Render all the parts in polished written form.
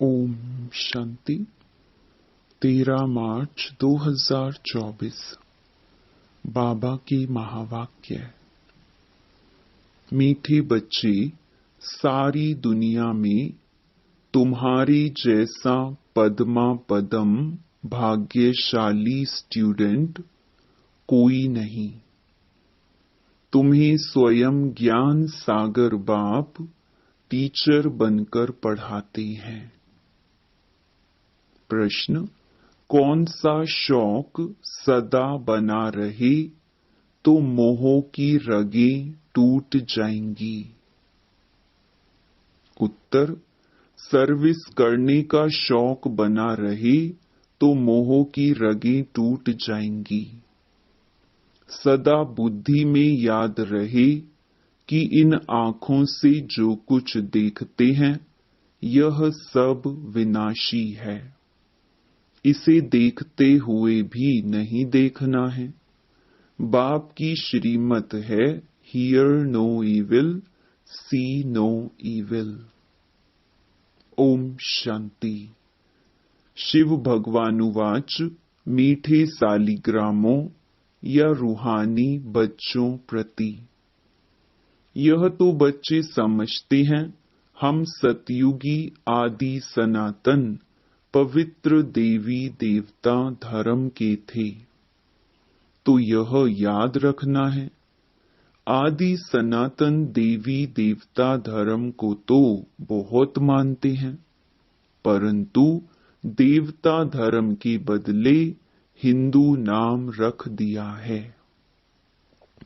ओम शांति। 13 मार्च 2024। बाबा की महावाक्य। मीठे बच्चे, सारी दुनिया में तुम्हारी जैसा पद्मा पदम भाग्यशाली स्टूडेंट कोई नहीं। तुम्हें स्वयं ज्ञान सागर बाप टीचर बनकर पढ़ाते हैं। प्रश्न: कौन सा शौक सदा बना रहे तो मोह की रगें टूट जाएंगी? उत्तर: सर्विस करने का शौक बना रहे तो मोह की रगें टूट जाएंगी। सदा बुद्धि में याद रहे कि इन आंखों से जो कुछ देखते हैं यह सब विनाशी है। इसे देखते हुए भी नहीं देखना है। बाप की श्रीमत है, hear no evil, see no evil. ओम शांति। शिव भगवानुवाच। मीठे सालिग्रामों या रूहानी बच्चों प्रति। यह तो बच्चे समझते हैं हम सतयुगी आदि सनातन पवित्र देवी देवता धर्म के थे। तो यह याद रखना है, आदि सनातन देवी देवता धर्म को तो बहुत मानते हैं, परंतु देवता धर्म के बदले हिंदू नाम रख दिया है।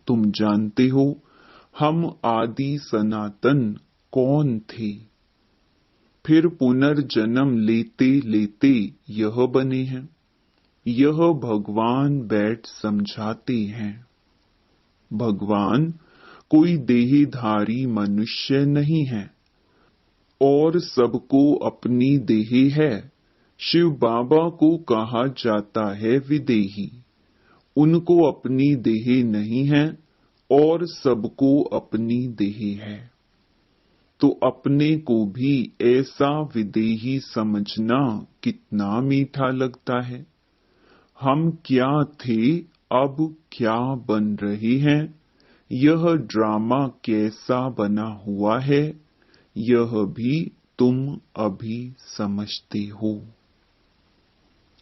तुम जानते हो हम आदि सनातन कौन थे? फिर पुनर्जन्म लेते लेते यह बने हैं। यह भगवान बैठ समझाते हैं। भगवान कोई देहधारी मनुष्य नहीं है और सबको अपनी देह है। शिव बाबा को कहा जाता है विदेही। उनको अपनी देह नहीं है और सबको अपनी देह है। तो अपने को भी ऐसा विदेही समझना कितना मीठा लगता है। हम क्या थे, अब क्या बन रहे हैं, यह ड्रामा कैसा बना हुआ है, यह भी तुम अभी समझते हो।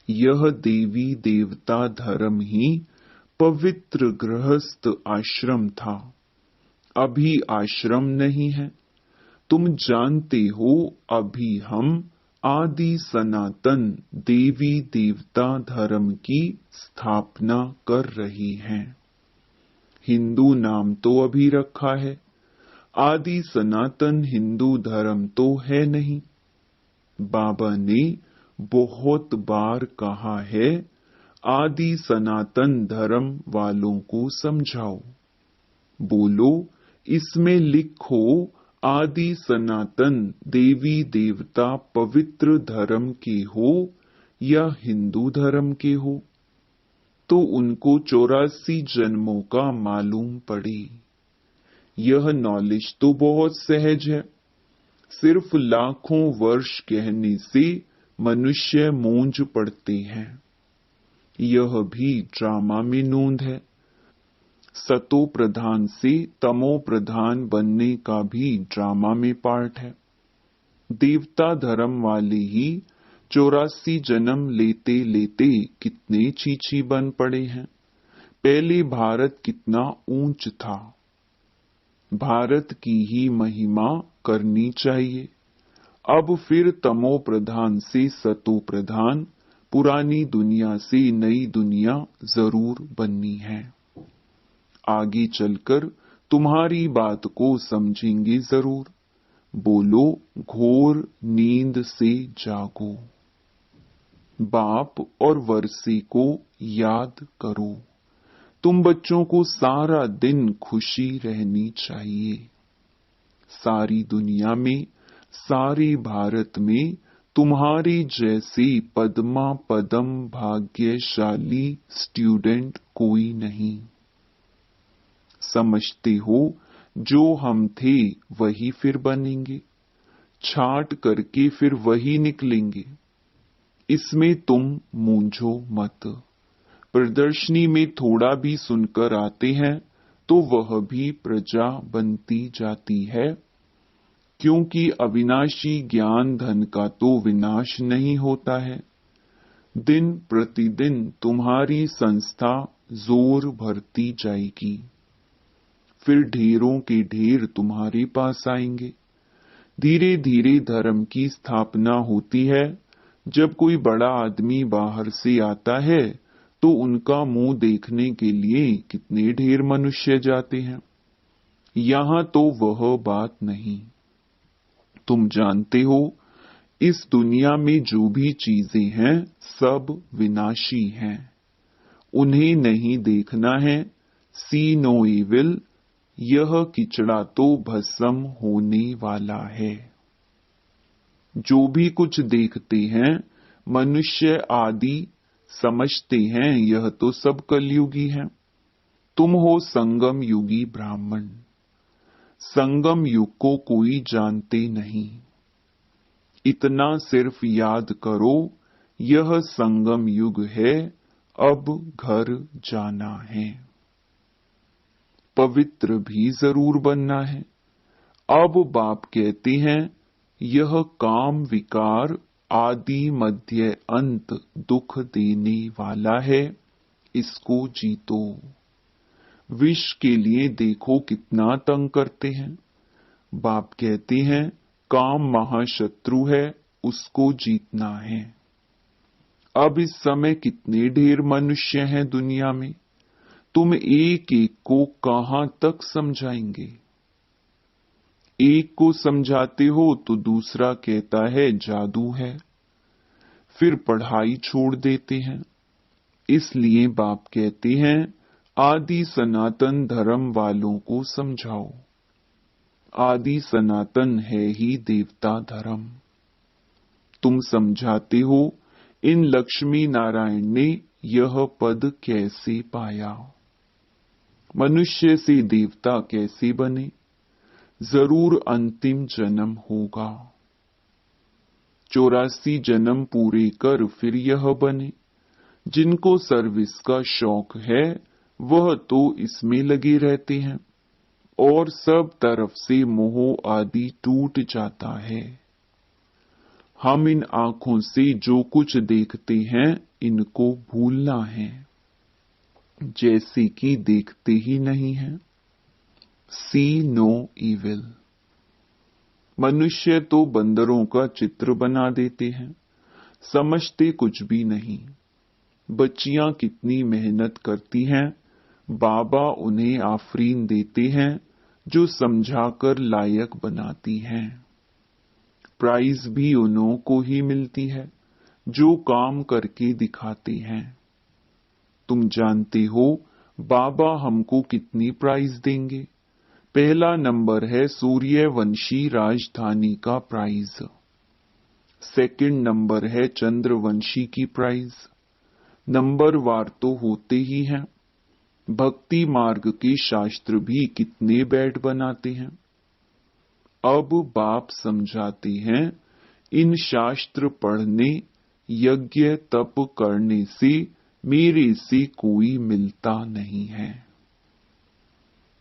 यह देवी देवता धर्म ही पवित्र गृहस्थ आश्रम था। अभी आश्रम नहीं है। तुम जानते हो अभी हम आदि सनातन देवी देवता धर्म की स्थापना कर रही हैं। हिंदू नाम तो अभी रखा है, आदि सनातन हिंदू धर्म तो है नहीं। बाबा ने बहुत बार कहा है, आदि सनातन धर्म वालों को समझाओ। बोलो, इसमें लिखो आदि सनातन देवी देवता पवित्र धर्म के हो या हिंदू धर्म के हो, तो उनको 84 जन्मों का मालूम पड़े। यह नॉलेज तो बहुत सहज है। सिर्फ लाखों वर्ष कहने से मनुष्य मूंझ पड़ते हैं। यह भी ड्रामा में नोंद है। सतो प्रधान से तमो प्रधान बनने का भी ड्रामा में पार्ट है। देवता धर्म वाले ही 84 जन्म लेते लेते कितने चीची बन पड़े हैं। पहले भारत कितना ऊंच था। भारत की ही महिमा करनी चाहिए। अब फिर तमो प्रधान से सतो प्रधान, पुरानी दुनिया से नई दुनिया जरूर बननी है। आगे चलकर तुम्हारी बात को समझेंगे जरूर। बोलो, घोर नींद से जागो। बाप और वर्षे को याद करो। तुम बच्चों को सारा दिन खुशी रहनी चाहिए। सारी दुनिया में, सारे भारत में तुम्हारे जैसे पद्मा पदम भाग्यशाली स्टूडेंट कोई नहीं। समझते हो जो हम थे वही फिर बनेंगे। छाट करके फिर वही निकलेंगे। इसमें तुम मूंझो मत। प्रदर्शनी में थोड़ा भी सुनकर आते हैं तो वह भी प्रजा बनती जाती है, क्योंकि अविनाशी ज्ञान धन का तो विनाश नहीं होता है। दिन प्रतिदिन तुम्हारी संस्था जोर भरती जाएगी, फिर ढेरों के ढेर तुम्हारे पास आएंगे। धीरे धीरे धर्म की स्थापना होती है। जब कोई बड़ा आदमी बाहर से आता है तो उनका मुंह देखने के लिए कितने ढेर मनुष्य जाते हैं। यहां तो वह बात नहीं। तुम जानते हो, इस दुनिया में जो भी चीजें हैं सब विनाशी हैं। उन्हें नहीं देखना है। सी नो इविल, यह किचड़ा तो भस्म होने वाला है। जो भी कुछ देखते हैं मनुष्य आदि समझते हैं यह तो सब कलयुगी है। तुम हो संगम युगी ब्राह्मण। संगम युग को कोई जानते नहीं। इतना सिर्फ याद करो, यह संगम युग है, अब घर जाना है। पवित्र भी जरूर बनना है। अब बाप कहते हैं, यह काम विकार आदि मध्य अंत दुख देने वाला है, इसको जीतो। विष के लिए देखो कितना तंग करते हैं। बाप कहते हैं, काम महाशत्रु है, उसको जीतना है। अब इस समय कितने ढेर मनुष्य हैं दुनिया में, तुम एक एक को कहां तक समझाएंगे। एक को समझाते हो तो दूसरा कहता है जादू है, फिर पढ़ाई छोड़ देते हैं। इसलिए बाप कहते हैं, आदि सनातन धर्म वालों को समझाओ। आदि सनातन है ही देवता धर्म। तुम समझाते हो, इन लक्ष्मी नारायण ने यह पद कैसे पाया, मनुष्य से देवता कैसे बने। जरूर अंतिम जन्म होगा। 84 जन्म पूरे कर फिर यह बने। जिनको सर्विस का शौक है वह तो इसमें लगे रहते हैं और सब तरफ से मोह आदि टूट जाता है। हम इन आंखों से जो कुछ देखते हैं इनको भूलना है, जैसे कि देखते ही नहीं है। सी नो इविल। मनुष्य तो बंदरों का चित्र बना देते हैं, समझते कुछ भी नहीं। बच्चियां कितनी मेहनत करती हैं, बाबा उन्हें आफरीन देते हैं जो समझाकर लायक बनाती हैं। प्राइज भी उन्हों को ही मिलती है जो काम करके दिखाते हैं। तुम जानते हो बाबा हमको कितनी प्राइज देंगे। पहला नंबर है सूर्यवंशी राजधानी का प्राइज। सेकंड नंबर है चंद्रवंशी की प्राइज। नंबर वार तो होते ही हैं। भक्ति मार्ग के शास्त्र भी कितने बैठ बनाते हैं। अब बाप समझाते हैं, इन शास्त्र पढ़ने यज्ञ तप करने से मेरे से कोई मिलता नहीं है।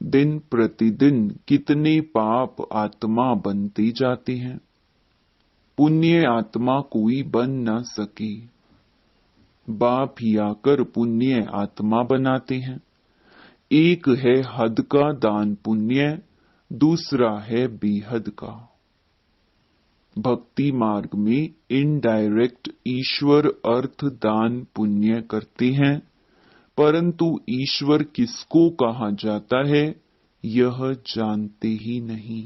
दिन प्रतिदिन कितने पाप आत्मा बनते जाते हैं, पुण्य आत्मा कोई बन न सके। बाप ही आकर पुण्य आत्मा बनाते हैं। एक है हद का दान पुण्य, दूसरा है बेहद का। भक्ति मार्ग में इनडायरेक्ट ईश्वर अर्थ दान पुण्य करते हैं, परंतु ईश्वर किसको कहा जाता है यह जानते ही नहीं।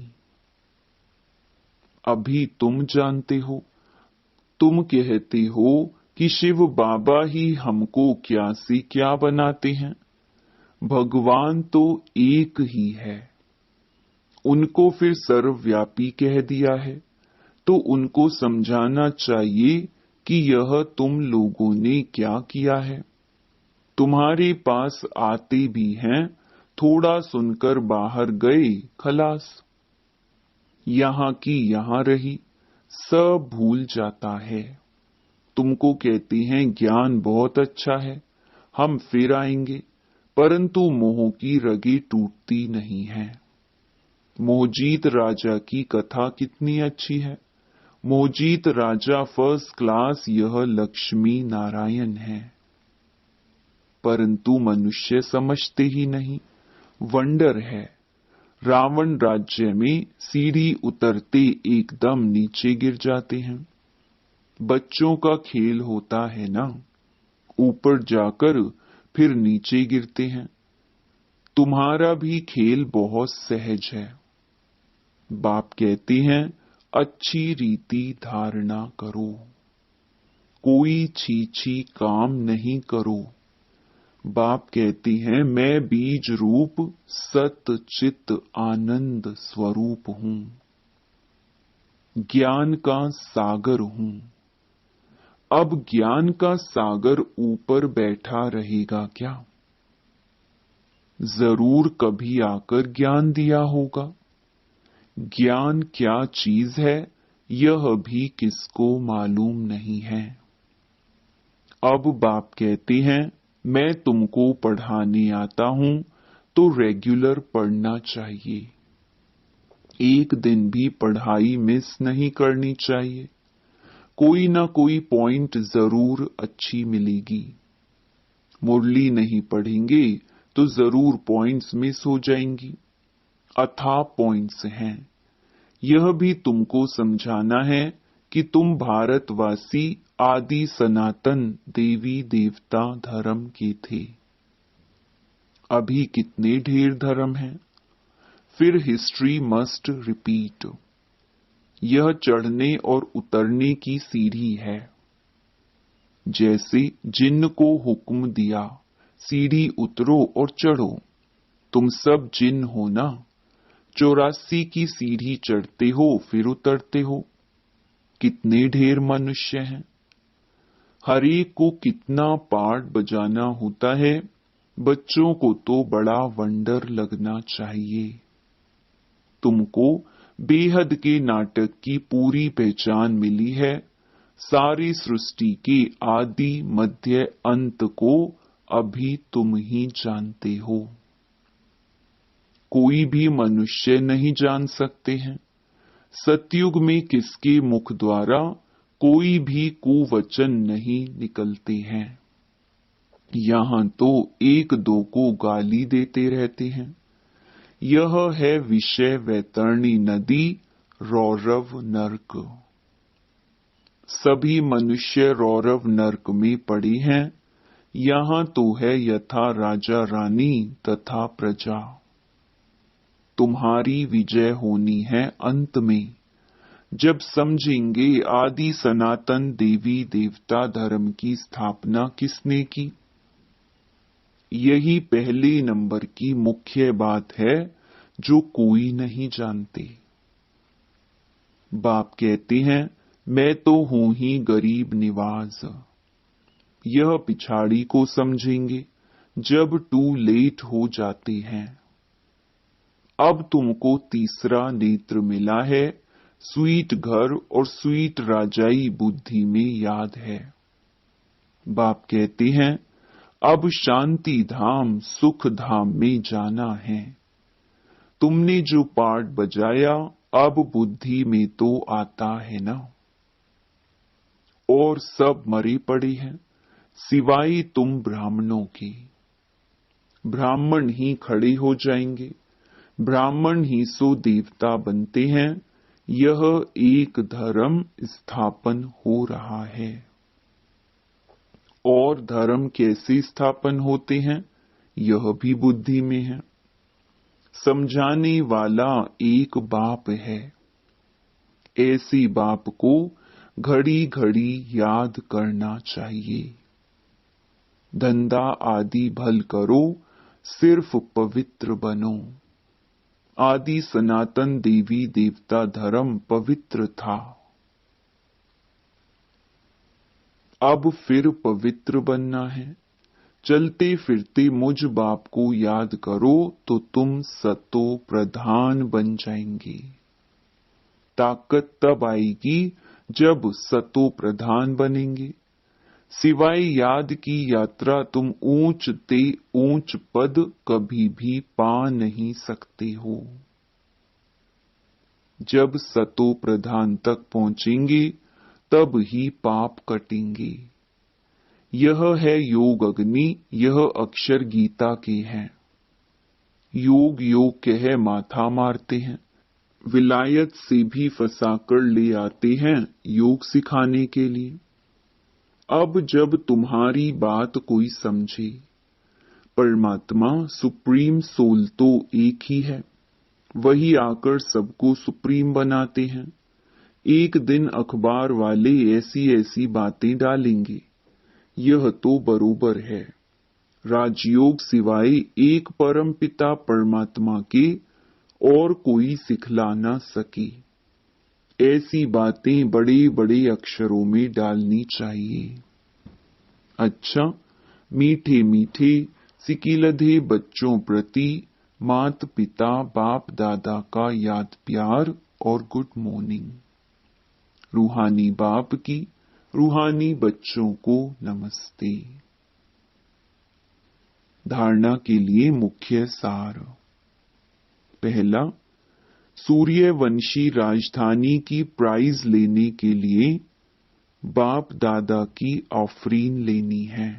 अभी तुम जानते हो। तुम कहते हो कि शिव बाबा ही हमको क्या से क्या बनाते हैं। भगवान तो एक ही है। उनको फिर सर्वव्यापी कह दिया है, तो उनको समझाना चाहिए कि यह तुम लोगों ने क्या किया है। तुम्हारे पास आते भी हैं, थोड़ा सुनकर बाहर गए, खलास। यहां की यहां रही, सब भूल जाता है। तुमको कहते हैं ज्ञान बहुत अच्छा है, हम फिर आएंगे, परंतु मोह की रगे टूटती नहीं है। मोहजीत राजा की कथा कितनी अच्छी है। मोहजीत राजा फर्स्ट क्लास, यह लक्ष्मी नारायण है, परंतु मनुष्य समझते ही नहीं। वंडर है, रावण राज्य में सीढ़ी उतरते एकदम नीचे गिर जाते हैं। बच्चों का खेल होता है ना, ऊपर जाकर फिर नीचे गिरते हैं। तुम्हारा भी खेल बहुत सहज है। बाप कहते हैं अच्छी रीति धारणा करो, कोई छीछी काम नहीं करो। बाप कहती हैं मैं बीज रूप सत चित आनंद स्वरूप हूं, ज्ञान का सागर हूं। अब ज्ञान का सागर ऊपर बैठा रहेगा क्या? जरूर कभी आकर ज्ञान दिया होगा। ज्ञान क्या चीज है यह भी किसको मालूम नहीं है। अब बाप कहते हैं मैं तुमको पढ़ाने आता हूं तो रेगुलर पढ़ना चाहिए। एक दिन भी पढ़ाई मिस नहीं करनी चाहिए। कोई ना कोई पॉइंट जरूर अच्छी मिलेगी। मुरली नहीं पढ़ेंगे तो जरूर पॉइंट्स मिस हो जाएंगी। अथाह पॉइंट्स हैं। यह भी तुमको समझाना है कि तुम भारतवासी आदि सनातन देवी देवता धर्म के थे। अभी कितने ढेर धर्म हैं। फिर हिस्ट्री मस्ट रिपीट। यह चढ़ने और उतरने की सीढ़ी है। जैसे जिन्न को हुक्म दिया सीढ़ी उतरो और चढ़ो। तुम सब जिन्न हो ना, 84 की सीढ़ी चढ़ते हो फिर उतरते हो। कितने ढेर मनुष्य हैं। हर एक को कितना पार्ट बजाना होता है। बच्चों को तो बड़ा वंडर लगना चाहिए। तुमको बेहद के नाटक की पूरी पहचान मिली है। सारी सृष्टि के आदि मध्य अंत को अभी तुम ही जानते हो। कोई भी मनुष्य नहीं जान सकते हैं। सतयुग में किसके मुख द्वारा कोई भी कुवचन नहीं निकलते हैं। यहां तो एक दो को गाली देते रहते हैं। यह है विषय वैतरणी नदी, रौरव नर्क। सभी मनुष्य रौरव नर्क में पड़े हैं। यहां तो है यथा राजा रानी तथा प्रजा। तुम्हारी विजय होनी है अंत में, जब समझेंगे आदि सनातन देवी देवता धर्म की स्थापना किसने की। यही पहले नंबर की मुख्य बात है जो कोई नहीं जानते। बाप कहते हैं मैं तो हूं ही गरीब निवाज। यह पिछाड़ी को समझेंगे जब टू लेट हो जाते हैं। अब तुमको तीसरा नेत्र मिला है। स्वीट घर और स्वीट राजाई बुद्धि में याद है। बाप कहते हैं अब शांति धाम सुख धाम में जाना है। तुमने जो पार्ट बजाया अब बुद्धि में तो आता है ना। और सब मरे पड़े हैं सिवाय तुम ब्राह्मणों के। ब्राह्मण ही खड़े हो जाएंगे। ब्राह्मण ही सो देवता बनते हैं। यह एक धर्म स्थापन हो रहा है। और धर्म कैसे स्थापन होते हैं यह भी बुद्धि में है। समझाने वाला एक बाप है। ऐसे बाप को घड़ी घड़ी याद करना चाहिए। धंधा आदि भल करो, सिर्फ पवित्र बनो। आदि सनातन देवी देवता धर्म पवित्र था। अब फिर पवित्र बनना है। चलते फिरते मुझ बाप को याद करो तो तुम सतो प्रधान बन जाएंगे। ताकत तब आएगी जब सतो प्रधान बनेंगे। सिवाय याद की यात्रा तुम ऊंच ते ऊंच पद कभी भी पा नहीं सकते हो। जब सतो प्रधान तक पहुंचेंगे तब ही पाप कटेंगे। यह है योग अग्नि, यह अक्षर गीता के हैं। योग योग कह माथा मारते हैं, विलायत से भी फंसाकर ले आते हैं योग सिखाने के लिए। अब जब तुम्हारी बात कोई समझे, परमात्मा सुप्रीम सोल तो एक ही है, वही आकर सबको सुप्रीम बनाते हैं। एक दिन अखबार वाले ऐसी ऐसी बातें डालेंगे, यह तो बरोबर है। राजयोग सिवाय एक परम पिता परमात्मा के और कोई सिखला न सके, ऐसी बातें बड़े बड़े अक्षरों में डालनी चाहिए। अच्छा, मीठे मीठे सिकिलधे बच्चों प्रति मात पिता बाप दादा का याद प्यार और गुड मॉर्निंग। रूहानी बाप की रूहानी बच्चों को नमस्ते। धारणा के लिए मुख्य सार। पहला, सूर्यवंशी राजधानी की प्राइज लेने के लिए बाप दादा की ऑफरीन लेनी है,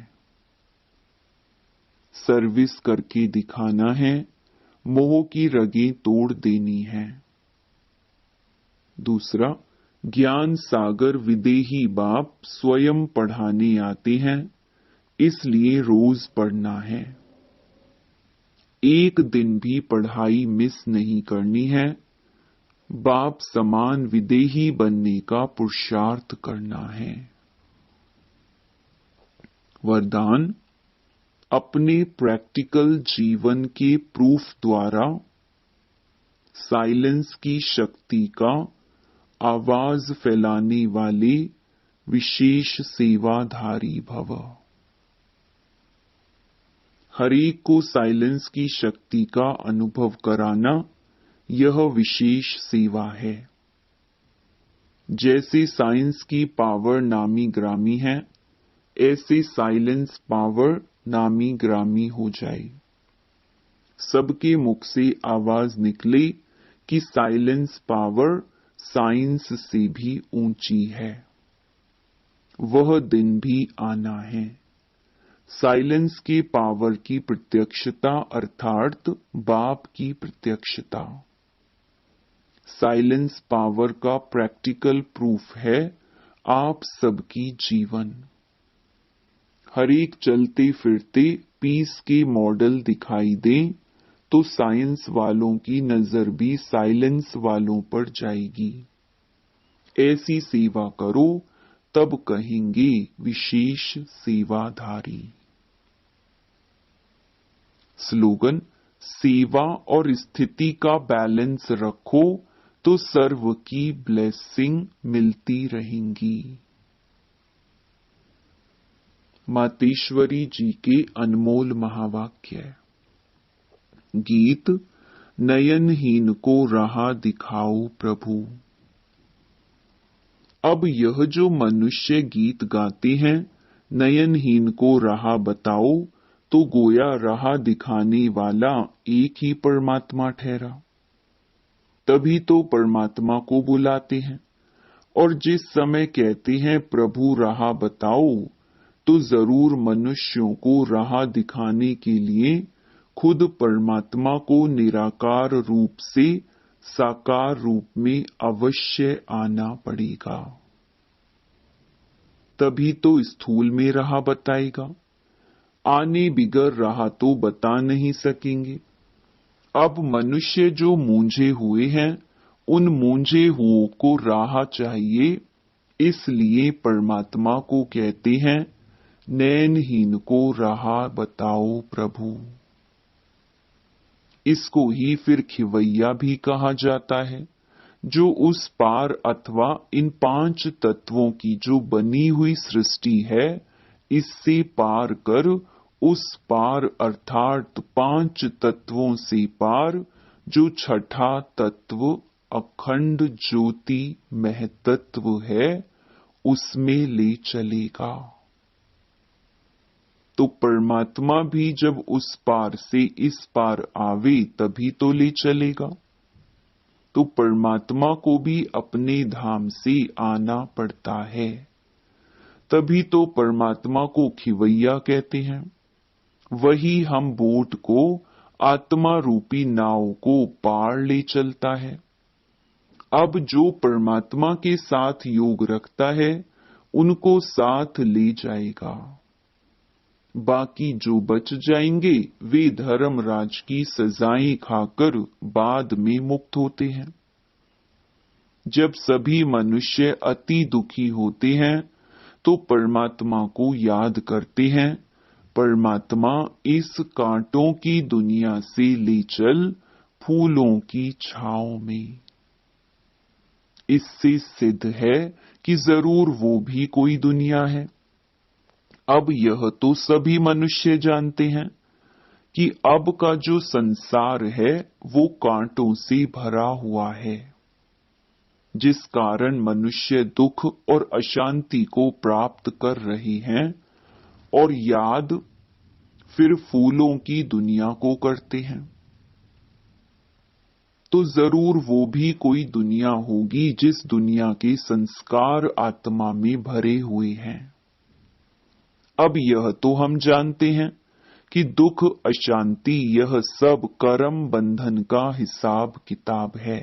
सर्विस करके दिखाना है, मोह की रगें तोड़ देनी है। दूसरा, ज्ञान सागर विदेही बाप स्वयं पढ़ाने आते हैं, इसलिए रोज पढ़ना है। एक दिन भी पढ़ाई मिस नहीं करनी है, बाप समान विदेही बनने का पुरुषार्थ करना है। वरदान, अपने प्रैक्टिकल जीवन के प्रूफ द्वारा साइलेंस की शक्ति का आवाज फैलाने वाले विशेष सेवाधारी भव। हरेक को साइलेंस की शक्ति का अनुभव कराना यह विशेष सेवा है। जैसे साइंस की पावर नामी ग्रामी है, ऐसे साइलेंस पावर नामी ग्रामी हो जाए। सबके मुख से आवाज निकले कि साइलेंस पावर साइंस से भी ऊंची है। वह दिन भी आना है। साइलेंस के पावर की प्रत्यक्षता अर्थात बाप की प्रत्यक्षता। साइलेंस पावर का प्रैक्टिकल प्रूफ है आप सबकी जीवन। हर एक चलते फिरते पीस के मॉडल दिखाई दें तो साइंस वालों की नजर भी साइलेंस वालों पर जाएगी। ऐसी सेवा करो तब कहेंगे विशेष सेवाधारी। स्लोगन, सेवा और स्थिति का बैलेंस रखो तो सर्व की ब्लेसिंग मिलती रहेंगी। मातेश्वरी जी के अनमोल महावाक्य। गीत, नयनहीन को राह दिखाओ प्रभु। अब यह जो मनुष्य गीत गाते हैं, नयनहीन को राह बताओ, तो गोया राह दिखाने वाला एक ही परमात्मा ठहरा। तभी तो परमात्मा को बुलाते हैं, और जिस समय कहते हैं प्रभु राह बताओ, तो जरूर मनुष्यों को राह दिखाने के लिए खुद परमात्मा को निराकार रूप से साकार रूप में अवश्य आना पड़ेगा। तभी तो स्थूल में राह बताएगा। आने बिगर राह तो बता नहीं सकेंगे। अब मनुष्य जो मूंझे हुए हैं, उन मूंझे हुओं को राह चाहिए, इसलिए परमात्मा को कहते हैं नयनहीन को राह बताओ प्रभु। इसको ही फिर खिवैया भी कहा जाता है, जो उस पार अथवा इन पांच तत्वों की जो बनी हुई सृष्टि है, इससे पार कर उस पार अर्थात पांच तत्वों से पार जो छठा तत्व अखंड ज्योति महतत्व है उसमें ले चलेगा। तो परमात्मा भी जब उस पार से इस पार आवे तभी तो ले चलेगा। तो परमात्मा को भी अपने धाम से आना पड़ता है, तभी तो परमात्मा को खिवैया कहते हैं। वही हम बोट को, आत्मा रूपी नाव को पार ले चलता है। अब जो परमात्मा के साथ योग रखता है उनको साथ ले जाएगा। बाकी जो बच जाएंगे वे धर्मराज की सजाएं खाकर बाद में मुक्त होते हैं। जब सभी मनुष्य अति दुखी होते हैं तो परमात्मा को याद करते हैं, परमात्मा इस कांटों की दुनिया से ले चल फूलों की छांव में। इससे सिद्ध है कि जरूर वो भी कोई दुनिया है। अब यह तो सभी मनुष्य जानते हैं कि अब का जो संसार है वो कांटों से भरा हुआ है, जिस कारण मनुष्य दुख और अशांति को प्राप्त कर रहे हैं और याद फिर फूलों की दुनिया को करते हैं। तो जरूर वो भी कोई दुनिया होगी जिस दुनिया के संस्कार आत्मा में भरे हुए हैं। अब यह तो हम जानते हैं कि दुख अशांति यह सब कर्म बंधन का हिसाब किताब है।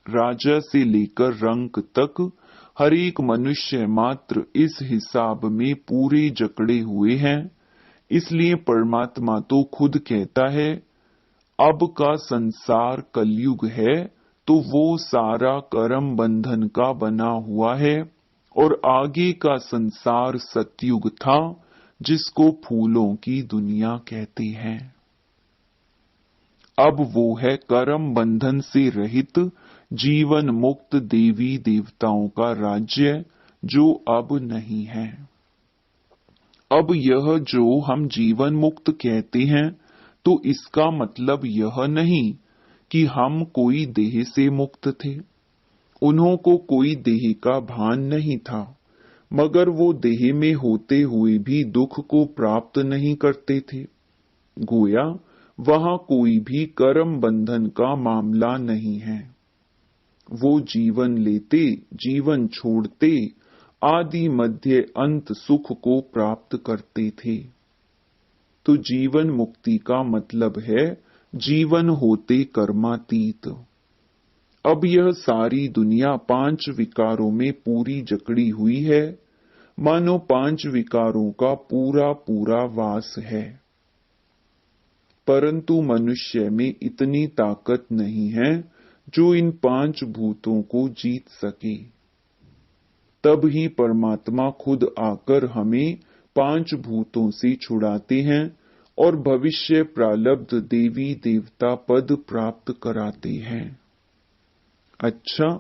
राजा से लेकर रंक तक हर एक मनुष्य मात्र इस हिसाब में पूरे जकड़े हुए हैं। इसलिए परमात्मा तो खुद कहता है, अब का संसार कलयुग है तो वो सारा कर्म बंधन का बना हुआ है, और आगे का संसार सतयुग था जिसको फूलों की दुनिया कहते हैं। अब वो है कर्म बंधन से रहित जीवन मुक्त देवी देवताओं का राज्य, जो अब नहीं है। अब यह जो हम जीवन मुक्त कहते हैं तो इसका मतलब यह नहीं कि हम कोई देह से मुक्त थे। उन्हों को कोई देह का भान नहीं था, मगर वो देह में होते हुए भी दुख को प्राप्त नहीं करते थे। गोया वहां कोई भी कर्म बंधन का मामला नहीं है। वो जीवन लेते, जीवन छोड़ते, आदि मध्य अंत सुख को प्राप्त करते थे। तो जीवन मुक्ति का मतलब है जीवन होते कर्मातीत। अब यह सारी दुनिया 5 विकारों में पूरी जकड़ी हुई है, मानो 5 विकारों का पूरा पूरा वास है। परंतु मनुष्य में इतनी ताकत नहीं है जो इन 5 भूतों को जीत सके। तब ही परमात्मा खुद आकर हमें 5 भूतों से छुड़ाते हैं और भविष्य प्रारब्ध देवी देवता पद प्राप्त कराते हैं। अच्छा,